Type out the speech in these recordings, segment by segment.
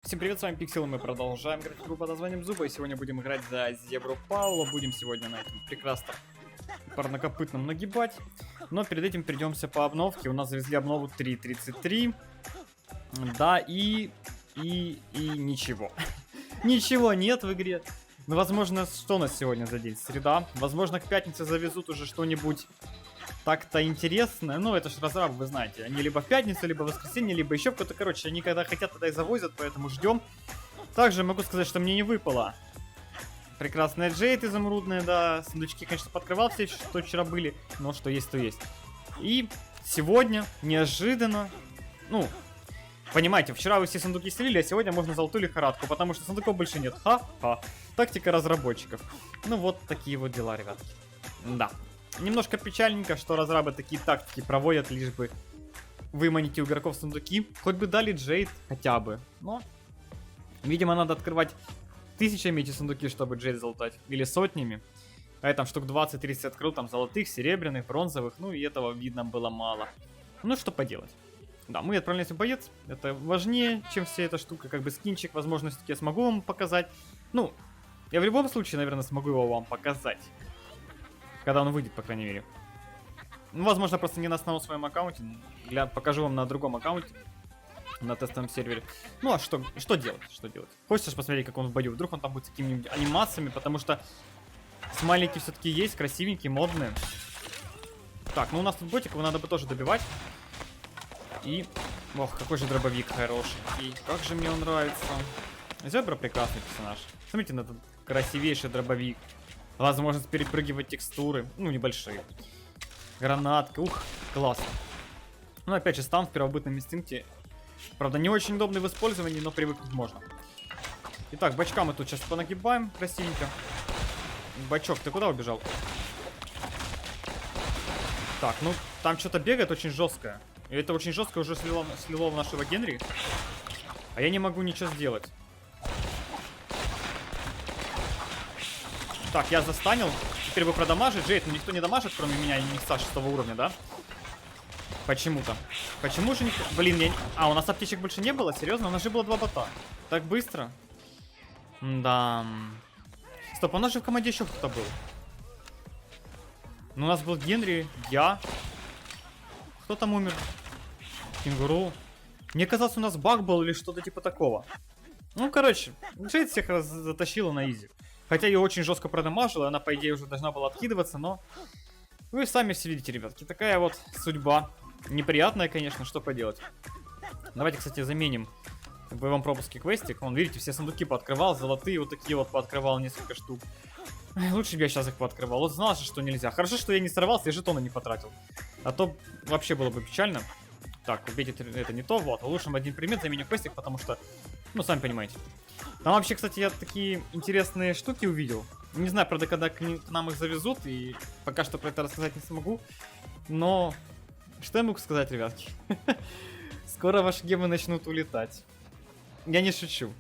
Всем привет, с вами Пиксел, и мы продолжаем играть в игру под названием Зуба, и сегодня будем играть за Зебру Паула, будем сегодня на этом прекрасном парнокопытном нагибать, но перед этим придемся по обновке, у нас завезли обнову 3.33, да, и ничего, ничего нет в игре, ну, возможно, что у нас сегодня за день, среда, возможно, к пятнице завезут уже что-нибудь так-то интересно. Ну, это ж разрабы, вы знаете. Они либо в пятницу, либо в воскресенье, либо еще кто-то. Короче, они когда хотят, тогда и завозят, поэтому ждем. Также могу сказать, что мне не выпало. Прекрасная Джейд изумрудная, да. Сундучки, конечно, подкрывал все, что вчера были. Но что есть, то есть. И сегодня, неожиданно, ну, понимаете, вчера вы все сундуки слили, а сегодня можно золотую лихорадку, потому что сундуков больше нет. Ха-ха. Тактика разработчиков. Ну, вот такие вот дела, ребятки. Да. Немножко печальненько, что разрабы такие тактики проводят, лишь бы выманить у игроков сундуки. Хоть бы дали Джейд хотя бы. Но, видимо, надо открывать тысячами эти сундуки, чтобы Джейд залутать. Или сотнями. А я там штук 20-30 открыл, там золотых, серебряных, бронзовых. Ну и этого, видно, было мало. Ну что поделать. Да, мы отправляемся в боец. Это важнее, чем вся эта штука. Как бы скинчик, возможно, все-таки я смогу вам показать. Ну, я в любом случае, наверное, смогу его вам показать. Когда он выйдет, по крайней мере. Ну, возможно, просто не на основном своем аккаунте. Покажу вам на другом аккаунте. На тестовом сервере. Ну, а что делать? Что делать? Хочется же посмотреть, как он в бою. Вдруг он там будет с какими-нибудь анимациями, потому что смайлики все-таки есть, красивенькие, модные. Так, ну у нас тут ботик, его надо бы тоже добивать. И... Ох, какой же дробовик хороший. И как же мне он нравится. Зебра прекрасный персонаж. Смотрите на этот красивейший дробовик. Возможность перепрыгивать текстуры, ну, небольшие. Гранатка, ух, классно. Ну, опять же, стан в первобытном инстинкте. Правда, не очень удобный в использовании, но привыкнуть можно. Итак, бачка мы тут сейчас понагибаем красивенько. Бачок, ты куда убежал? Так, ну, там что-то бегает очень жесткое. И это очень жестко уже слило в нашего Генри. А я не могу ничего сделать. Так, я застанил. Теперь бы продамажить. Джейд, ну никто не дамажит, кроме меня и Никса 6 уровня, да? Почему-то. Почему же никто... Блин, я... А, у нас аптечек больше не было? Серьезно? У нас же было 2 бота. Так быстро? Да. Стоп, у нас же в команде еще кто-то был. Ну, у нас был Генри, я. Кто там умер? Кенгуру. Мне казалось, у нас баг был или что-то типа такого. Ну, короче, Джейд всех затащила на изи. Хотя ее очень жестко продамажила, она, по идее, уже должна была откидываться, но... Вы сами все видите, ребятки, такая вот судьба. Неприятная, конечно, что поделать. Давайте, кстати, заменим в боевом пропуске квестик. Вон, видите, все сундуки пооткрывал, золотые вот такие вот пооткрывал несколько штук. Лучше бы я сейчас их пооткрывал. Вот знал же, что нельзя. Хорошо, что я не сорвался и жетоны не потратил. А то вообще было бы печально. Так, убить это не то, вот. Улучшим один предмет, заменим квестик, потому что... Ну, сами понимаете. Там вообще, кстати, я такие интересные штуки увидел. Не знаю, правда, когда к нам их завезут, и пока что про это рассказать не смогу. Но что я могу сказать, ребятки? Скоро ваши гемы начнут улетать. Я не шучу.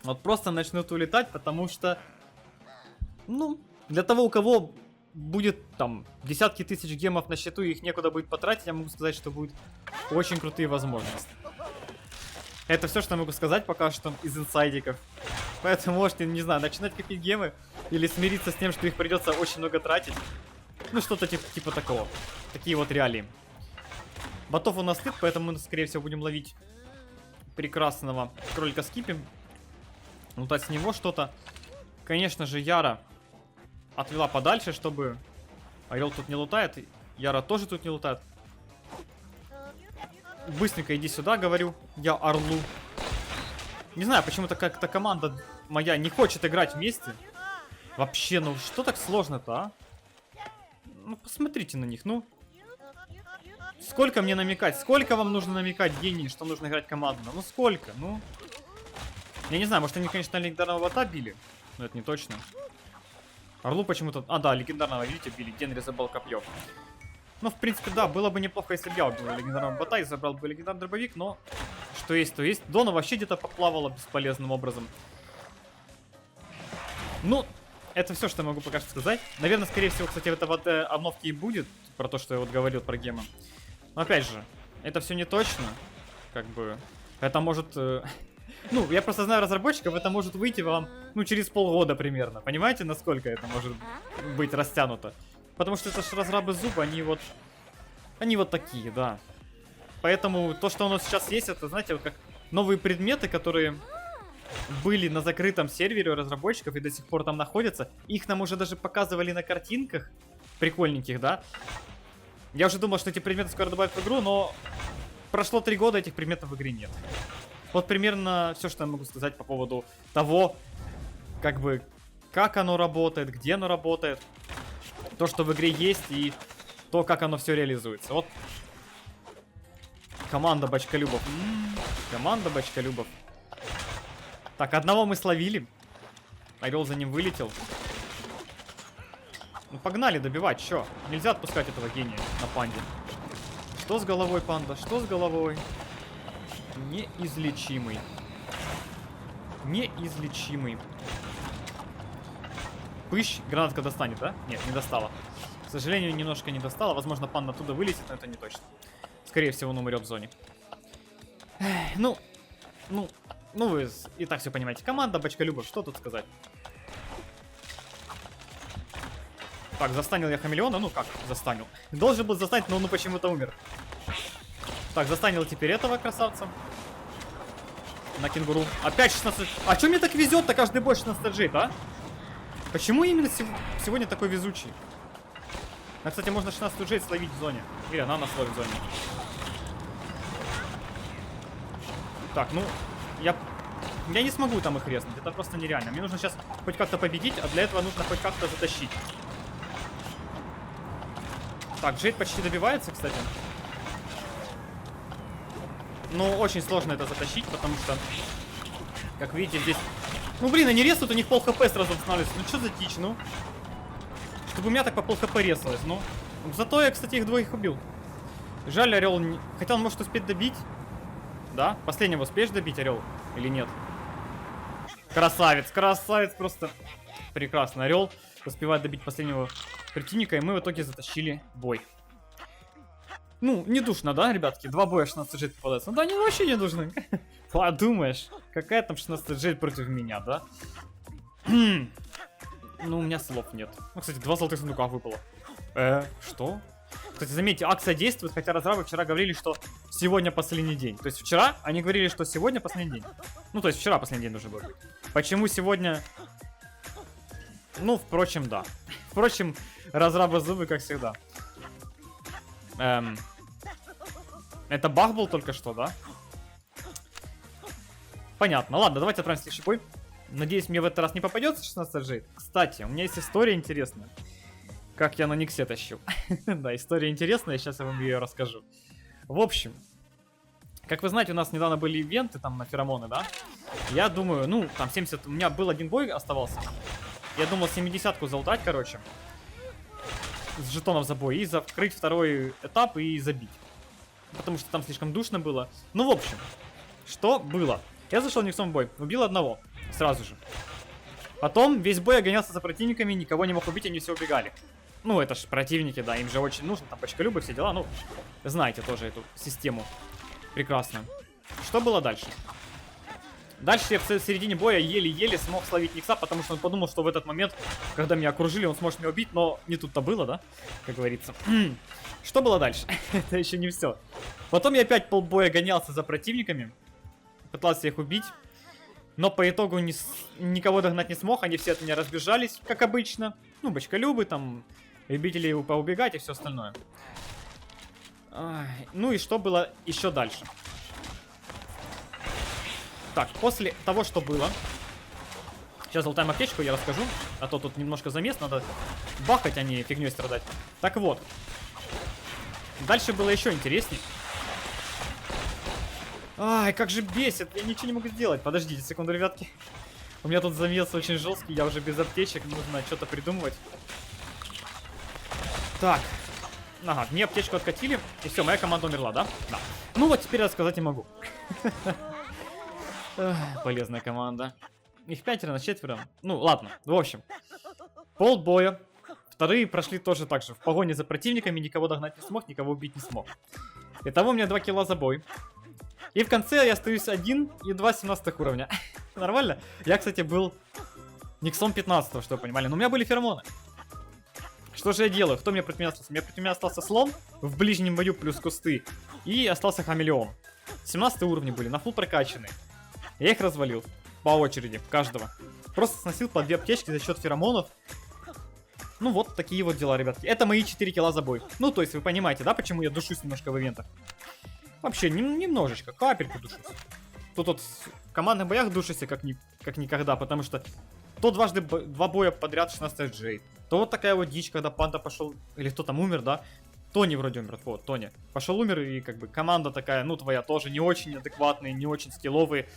Вот просто начнут улетать, потому что... Ну, для того, у кого будет там десятки тысяч гемов на счету, и их некуда будет потратить, я могу сказать, что будут очень крутые возможности. Это все, что я могу сказать пока что из инсайдиков. Поэтому можете, не знаю, начинать копить гемы или смириться с тем, что их придется очень много тратить. Ну, что-то типа такого. Такие вот реалии. Ботов у нас нет, поэтому мы, скорее всего, будем ловить прекрасного кролика скипим. Лутать с него что-то. Конечно же, Яра отвела подальше, чтобы... Орел тут не лутает. Яра тоже тут не лутает. Быстренько иди сюда, говорю я Орлу. Не знаю, почему-то как-то команда моя не хочет играть вместе. Вообще, ну что так сложно-то, а? Ну, посмотрите на них, ну. Сколько мне намекать? Сколько вам нужно намекать, гении, что нужно играть командно? Ну, сколько? Ну. Я не знаю, может они, конечно, легендарного бота били. Но это не точно. Орлу почему-то... А, да, легендарного, видите, били. Генри забрал копье. Ну, в принципе, да, было бы неплохо, если бы я убил легендарного бота и забрал бы легендарный дробовик, но что есть, то есть. Дона вообще где-то поплавала бесполезным образом. Ну, это все, что я могу пока что сказать. Наверное, скорее всего, кстати, это вот обновки и будет, про то, что я вот говорил про гемы. Но опять же, это все не точно, как бы. Это может Ну, я просто знаю разработчиков, это может выйти вам, ну, через полгода примерно. Понимаете, насколько это может быть растянуто? Потому что это ж разрабы зуба, они вот такие, да. Поэтому то, что у нас сейчас есть, это, знаете, вот как новые предметы, которые были на закрытом сервере у разработчиков и до сих пор там находятся. Их нам уже даже показывали на картинках прикольненьких, да. Я уже думал, что эти предметы скоро добавят в игру, но прошло 3 года, этих предметов в игре нет. Вот примерно все, что я могу сказать по поводу того, как бы, как оно работает, где оно работает. То, что в игре есть, и то, как оно все реализуется. Вот команда Бочколюбов. Команда Бочколюбов. Так, одного мы словили. Орел за ним вылетел. Ну, погнали добивать, чё? Нельзя отпускать этого гения на панде. Что с головой, панда? Что с головой? Неизлечимый. Неизлечимый. Пыщ, гранатка достанет, да? Нет, не достала. К сожалению, немножко не достала. Возможно, панда оттуда вылезет, но это не точно. Скорее всего, он умрет в зоне. Эх, ну, вы и так все понимаете. Команда Бочколюбов, что тут сказать? Так, застанил я хамелеона. Ну как, застанил. Должен был застанить, но он почему-то умер. Так, застанил теперь этого красавца. На кенгуру. Опять 16... А чё мне так везет-то каждый бой 16 джейт, а? Почему именно сегодня такой везучий? А, кстати, можно 16 джейт словить в зоне. Или она нас ловит в зоне. Так, ну... Я не смогу там их резнуть. Это просто нереально. Мне нужно сейчас хоть как-то победить, а для этого нужно хоть как-то затащить. Так, Джейд почти добивается, кстати. Но очень сложно это затащить, потому что, как видите, здесь... Ну, блин, они резают, у них пол хп сразу восстанавливается. Ну, что за дичь, ну? Чтобы у меня так по пол хп резалось, ну. Зато я, кстати, их двоих убил. Жаль, Орел... Хотя он может успеть добить. Да? Последнего успеешь добить, Орел? Или нет? Красавец, красавец, просто прекрасно. Орел успевает добить последнего противника, и мы в итоге затащили бой. Ну, не душно, да, ребятки? 2 боя 16 джейт попадается. Ну да, они вообще не нужны. Подумаешь, какая там 16 джейт против меня, да? Ну, у меня слов нет. Ну, кстати, 2 золотых сундука выпало. Что? Кстати, заметьте, акция действует, хотя разрабы вчера говорили, что сегодня последний день. То есть вчера они говорили, что сегодня последний день. Ну, то есть вчера последний день должен был быть. Почему сегодня... Ну, впрочем, да. Впрочем, разрабы зубы, как всегда. Это баг был только что, да? Понятно. Ладно, давайте отправим следующий бой. Надеюсь, мне в этот раз не попадется 16 джейт. Кстати, у меня есть история интересная. Как я на Никсе тащил. Да, история интересная, сейчас я вам ее расскажу. В общем, как вы знаете, у нас недавно были ивенты там на феромоны, да? Я думаю, ну, там 70... У меня был один бой оставался. Я думал 70-ку залутать, короче. С жетонов за бой. И закрыть второй этап и забить. Потому что там слишком душно было. Ну, в общем, что было? Я зашел Никсом в бой. Убил одного. Сразу же. Потом весь бой я гонялся за противниками, никого не мог убить, они все убегали. Ну, это ж противники, да, им же очень нужно, там Бочколюбы, все дела, ну, знаете тоже эту систему прекрасно. Что было дальше? Дальше я в середине боя еле-еле смог словить Никса, потому что он подумал, что в этот момент, когда меня окружили, он сможет меня убить, но не тут-то было, да, как говорится. Что было дальше? Это еще не все. Потом я опять полбоя гонялся за противниками, пытался их убить. Но по итогу никого догнать не смог, они все от меня разбежались, как обычно. Ну, Бочколюбы, там, любители поубегать и все остальное. Ну и что было еще дальше? Так, после того, что было... Сейчас золотаем аптечку, я расскажу. А то тут немножко замес, надо бахать, а не фигней страдать. Так вот. Дальше было еще интереснее. Ай, как же бесит, я ничего не могу сделать. Подождите секунду, ребятки. У меня тут замес очень жесткий, я уже без аптечек, нужно что-то придумывать. Так. Ага, мне аптечку откатили, и все, моя команда умерла, да? Да. Ну вот теперь рассказать не могу. Полезная команда. Их 5 на 4. Ну, ладно, в общем. Полбоя. Вторые прошли тоже так же. В погоне за противниками никого догнать не смог, никого убить не смог. Итого у меня 2 килла за бой. И в конце я остаюсь 1 и 2 17 уровня. Нормально? Я, кстати, был Никсом 15, чтобы вы понимали. Но у меня были феромоны. Что же я делаю? Кто мне против меня остался? Против меня остался слон в ближнем бою плюс кусты. И остался хамелеон. 17 уровни были, на фул прокачанные. Я их развалил. По очереди, каждого. Просто сносил по 2 аптечки за счет феромонов. Ну вот такие вот дела, ребятки. Это мои 4 килла за бой. Ну, то есть вы понимаете, да, почему я душусь немножко в ивентах? Вообще, немножечко, капельку душусь. Тут вот в командных боях душусь как никогда, потому что то дважды 2 боя подряд 16 Джей. То вот такая вот дичь, когда Панда пошел, или кто там умер, да? Тони вроде умер, вот, Тони. Пошел умер, и как бы команда такая, ну, твоя тоже не очень адекватные, не очень скилловые.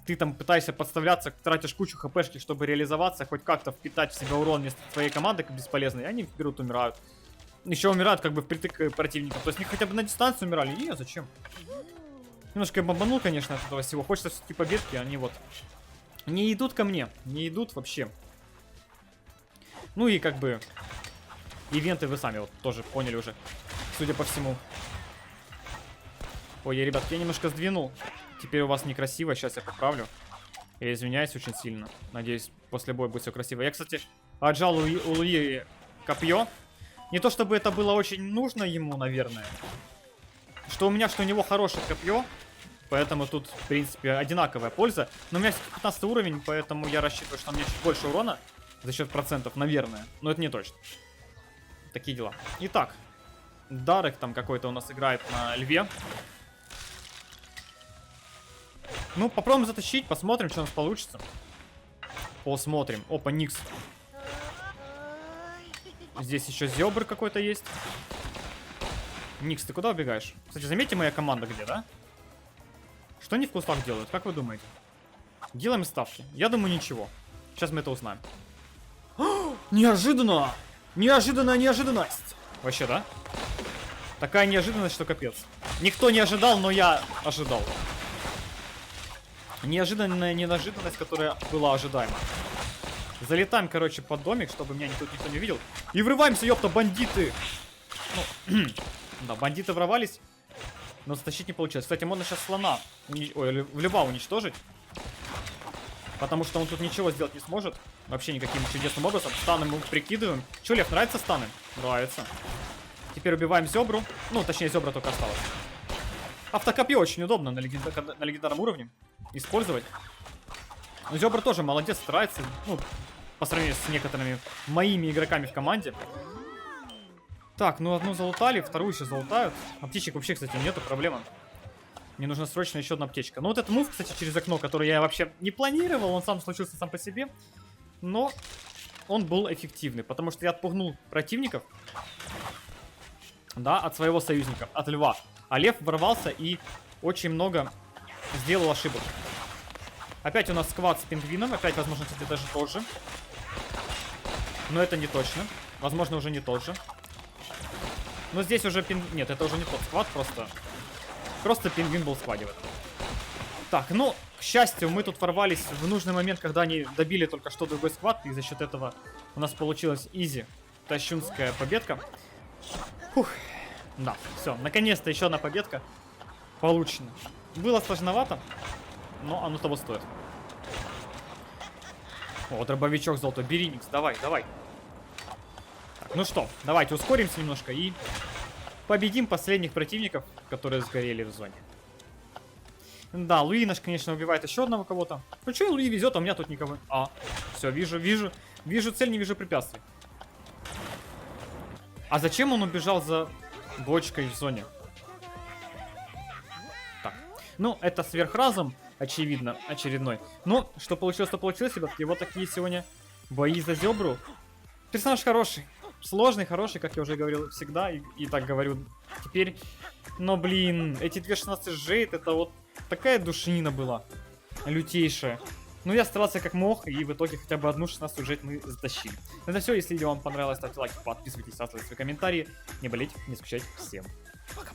Ты там пытаешься подставляться, тратишь кучу хпшки, чтобы реализоваться, хоть как-то впитать в себя урон вместо твоей команды бесполезной, и они берут, умирают. Еще умирают как бы впритык к противникам. То есть они хотя бы на дистанцию умирали. И зачем? Немножко я бомбанул, конечно, от этого всего. Хочется все-таки победки, они вот не идут ко мне. Не идут вообще. Ну и как бы ивенты вы сами вот тоже поняли уже, судя по всему. Ой, ребят, я немножко сдвинул. Теперь у вас некрасиво, сейчас я поправлю. Я извиняюсь очень сильно. Надеюсь, после боя будет все красиво. Я, кстати, отжал у Луи копье. Не то чтобы это было очень нужно ему, наверное. Что у меня, что у него хорошее копье. Поэтому тут, в принципе, одинаковая польза. Но у меня 15 уровень, поэтому я рассчитываю, что у меня чуть больше урона. За счет процентов, наверное. Но это не точно. Такие дела. Итак. Дарек там какой-то у нас играет на льве. Ну, попробуем затащить, посмотрим, что у нас получится. Посмотрим. Опа, Никс. Здесь еще зебр какой-то есть. Никс, ты куда убегаешь? Кстати, заметьте, моя команда где, да? Что они в кустах делают? Как вы думаете? Делаем ставки. Я думаю, ничего. Сейчас мы это узнаем. Неожиданно! Неожиданная неожиданность! Вообще, да? Такая неожиданность, что капец. Никто не ожидал, но я ожидал. Неожиданная неожиданность, которая была ожидаема. Залетаем, короче, под домик, чтобы меня никто не увидел. И врываемся, ёпта, бандиты! Ну, да, бандиты врывались, но стащить не получилось. Кстати, можно сейчас слона, ой, льва уничтожить. Потому что он тут ничего сделать не сможет. Вообще никаким чудесным образом. Станы мы прикидываем. Че, Лев, нравится станы? Нравится. Теперь убиваем зебру. Ну, точнее, зебра только осталось. Автокопье очень удобно на легендарном уровне использовать. Но зебра тоже молодец, старается. Ну, по сравнению с некоторыми моими игроками в команде. Так, ну одну залутали, вторую еще залутают. Аптечек вообще, кстати, нету, проблема. Мне нужна срочно еще одна аптечка. Ну вот этот мув, кстати, через окно, который я вообще не планировал, он сам случился сам по себе. Но он был эффективный, потому что я отпугнул противников. Да, от своего союзника, от льва. А лев ворвался и очень много сделал ошибок. Опять у нас сквад с пингвином, опять, возможно, кстати, даже тот же. Но это не точно. Возможно, уже не тот же. Но здесь уже нет, это уже не тот сквад, просто пингвин был в скваде в этом. Так, ну, к счастью, мы тут ворвались в нужный момент, когда они добили только что другой сквад, и за счет этого у нас получилась изи тащунская победка. Фух, да, все, наконец-то еще одна победка получена. Было сложновато, но оно того стоит. О, дробовичок золотой, бери, Никс, давай, давай. Так, ну что, давайте ускоримся немножко и победим последних противников, которые сгорели в зоне. Да, Луи наш, конечно, убивает еще одного кого-то. Ну что, Луи везет, а у меня тут никого. А, все, вижу цель, не вижу препятствий. А зачем он убежал за бочкой в зоне? Так, ну, это сверхразум, очевидно, очередной. Но, что получилось, то получилось, ребятки. Вот такие сегодня бои за зебру. Персонаж хороший. Сложный, хороший, как я уже говорил всегда, и так говорю теперь. Но, блин, эти 216 жейд, это вот такая душнина была. Лютейшая. Ну, я старался как мог, и в итоге хотя бы одну 16 жейд мы затащили. Это все, если видео вам понравилось, ставьте лайки, подписывайтесь, оставляйте свои комментарии. Не болейте, не скучайте. Всем пока.